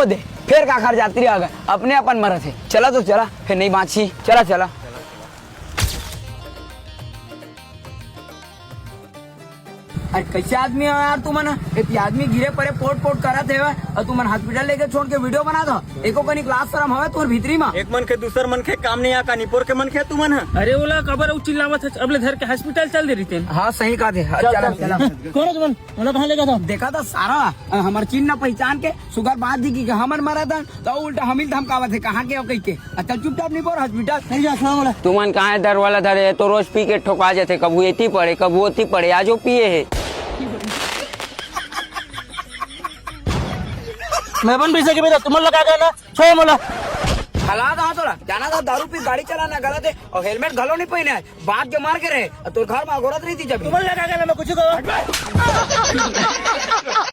ओ दे फिर काखर यात्री आ गए अपने अपन मरत है। चला तो चला फिर नहीं बाँची। चला चला अरे कैसे आदमी है यार तुम ना। एक आदमी गिरे परे पोट पोट करा थे और तुम हॉस्पिटल लेके छोड़ के वीडियो बना दो। एको कनी क्लास शर्म हवे तुम भीतरी में। एक मन के दूसर मन के काम नहीं आका निपोर के मन के तू मन है। अरे ओला कबर चिल्लावत है अबले धर के हॉस्पिटल चल दे रही थे। हाँ सही कहा थे। चला चला कौन है तुम ओला कहाँ लेगा था? देखा था सारा हमार चिन्ह न पहचान के सुगर बात दी की हमन मरा था तो उल्टा हमिल धमकावत है कहाँ के कही के। चल चुपचाप नहीं बोल हॉस्पिटल। तुमन कहाँ दर वाला धरे तो रोज पी के ठोका जाते कबू एती पड़े कबू ओती पड़े आजो पिए है। मैं बन पैसे के बेटा तुम लगा गया ना छो मोला हला था थोड़ा जाना था दारू पी गाड़ी चलाना गलत है और हेलमेट घलो नहीं पहने है बात के मार के रहे तो घर में अगोरत रही थी जब तुम लगा गया ना मैं कुछ कहो।